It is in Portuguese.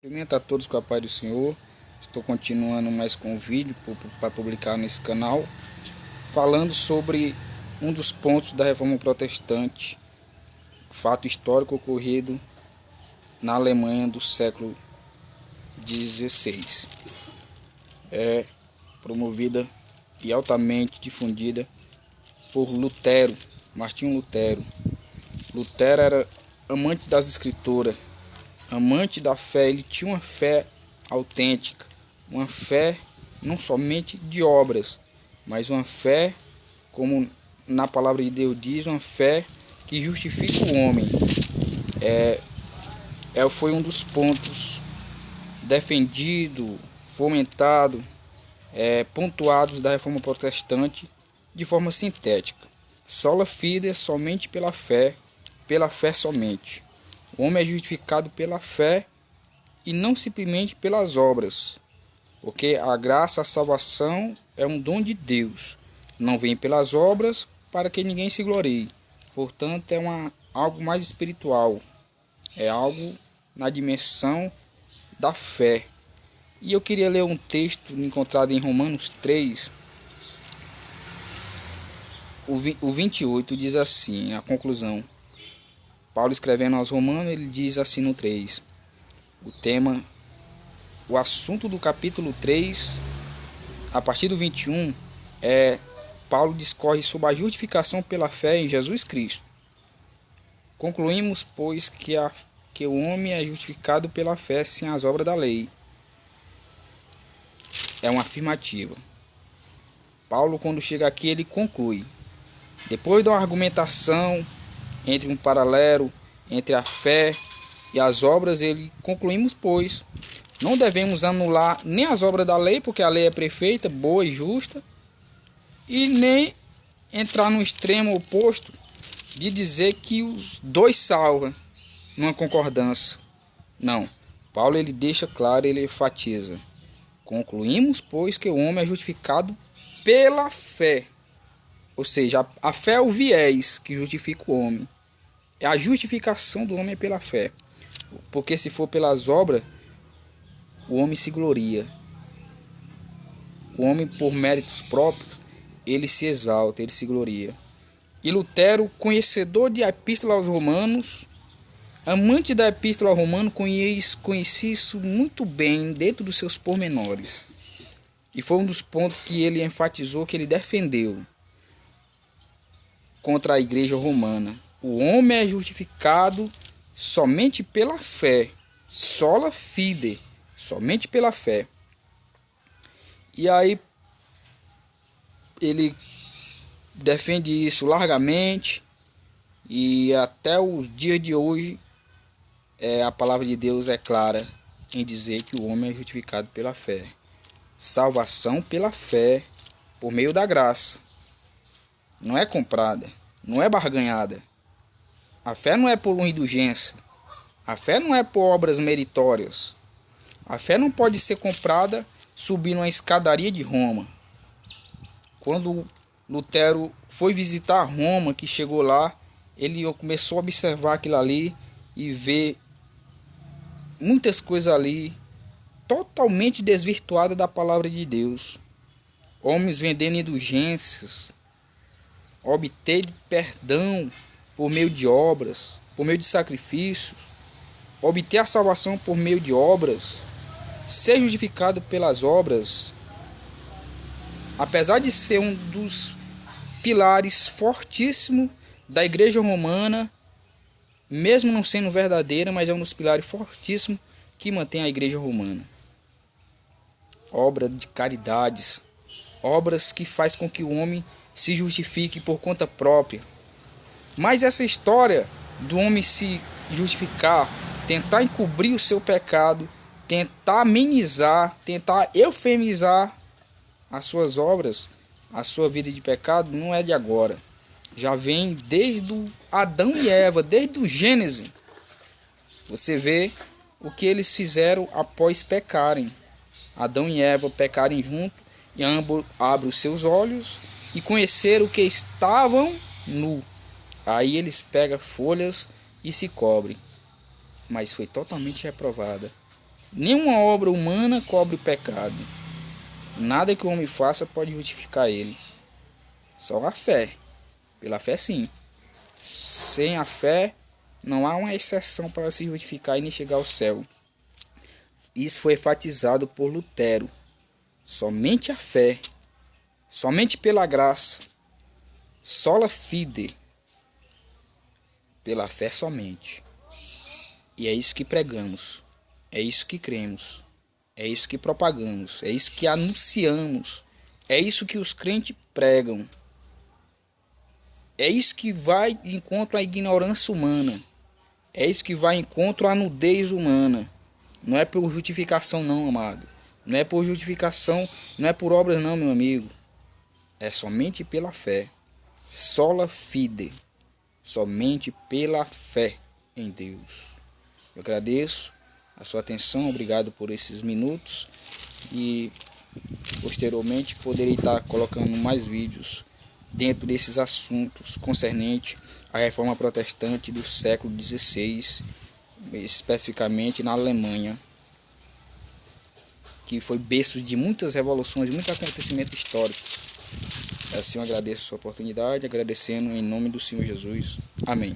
Cumprimento a todos com a paz do Senhor. Estou continuando mais com um vídeo para publicar nesse canal, falando sobre um dos pontos da Reforma Protestante, fato histórico ocorrido na Alemanha do século XVI. É promovida e altamente difundida por Lutero, Martinho Lutero. Lutero era amante das escrituras, amante da fé. Ele tinha uma fé autêntica, uma fé não somente de obras, mas uma fé, como na palavra de Deus diz, uma fé que justifica o homem. Foi um dos pontos defendido, fomentado, pontuados da Reforma Protestante de forma sintética. Sola fide, somente pela fé somente. O homem é justificado pela fé e não simplesmente pelas obras, porque a graça, a salvação é um dom de Deus, não vem pelas obras para que ninguém se glorie. Portanto, é algo mais espiritual, é algo na dimensão da fé. E eu queria ler um texto encontrado em Romanos 3, o 28 diz assim, a conclusão. Paulo escrevendo aos Romanos, ele diz assim no 3, o assunto do capítulo 3, a partir do 21, Paulo discorre sobre a justificação pela fé em Jesus Cristo. Concluímos, pois, que o homem é justificado pela fé sem as obras da lei. É uma afirmativa. Paulo, quando chega aqui, ele conclui. Depois de uma argumentação entre um paralelo entre a fé e as obras, concluímos, pois, não devemos anular nem as obras da lei, porque a lei é perfeita, boa e justa, e nem entrar no extremo oposto de dizer que os dois salvam numa concordância. Não. Paulo ele deixa claro, ele enfatiza. Concluímos, pois, que o homem é justificado pela fé. Ou seja, a fé é o viés que justifica o homem. A justificação do homem é pela fé. Porque se for pelas obras, o homem se gloria. O homem, por méritos próprios, ele se exalta, ele se gloria. E Lutero, conhecedor de Epístola aos Romanos, amante da Epístola aos Romanos, conhecia isso muito bem dentro dos seus pormenores. E foi um dos pontos que ele enfatizou, que ele defendeu contra a igreja romana. O homem é justificado somente pela fé, sola fide, somente pela fé. E aí ele defende isso largamente, e até os dias de hoje a palavra de Deus é clara em dizer que o homem é justificado pela fé. Salvação pela fé, por meio da graça. Não é comprada, não é barganhada. A fé não é por uma indulgência. A fé não é por obras meritórias. A fé não pode ser comprada subindo uma escadaria de Roma. Quando Lutero foi visitar Roma, que chegou lá, ele começou a observar aquilo ali e ver muitas coisas ali totalmente desvirtuadas da palavra de Deus. Homens vendendo indulgências, obter perdão por meio de obras, por meio de sacrifícios, obter a salvação por meio de obras, ser justificado pelas obras, apesar de ser um dos pilares fortíssimos da igreja romana, mesmo não sendo verdadeira, mas é um dos pilares fortíssimos que mantém a igreja romana. Obras de caridades, obras que faz com que o homem se justifique por conta própria. Mas essa história do homem se justificar, tentar encobrir o seu pecado, tentar amenizar, tentar eufemizar as suas obras, a sua vida de pecado, não é de agora. Já vem desde o Adão e Eva, desde o Gênesis. Você vê o que eles fizeram após pecarem. Adão e Eva pecarem junto, e ambos abrem os seus olhos e conheceram que estavam nu. Aí eles pegam folhas e se cobrem. Mas foi totalmente reprovada. Nenhuma obra humana cobre o pecado. Nada que o homem faça pode justificar ele. Só a fé. Pela fé, sim. Sem a fé, não há uma exceção para se justificar e nem chegar ao céu. Isso foi enfatizado por Lutero. Somente a fé, somente pela graça, sola fide, pela fé somente. E é isso que pregamos, é isso que cremos, é isso que propagamos, é isso que anunciamos, é isso que os crentes pregam. É isso que vai de encontro à ignorância humana. É isso que vai de encontro à nudez humana. Não é por justificação não, amado. Não é por justificação, não é por obras não, meu amigo. É somente pela fé. Sola fide. Somente pela fé em Deus. Eu agradeço a sua atenção. Obrigado por esses minutos. E posteriormente poderei estar colocando mais vídeos dentro desses assuntos concernente à reforma protestante do século XVI, especificamente na Alemanha, que foi berço de muitas revoluções, muitos acontecimentos históricos. Assim eu agradeço a sua oportunidade, agradecendo em nome do Senhor Jesus. Amém.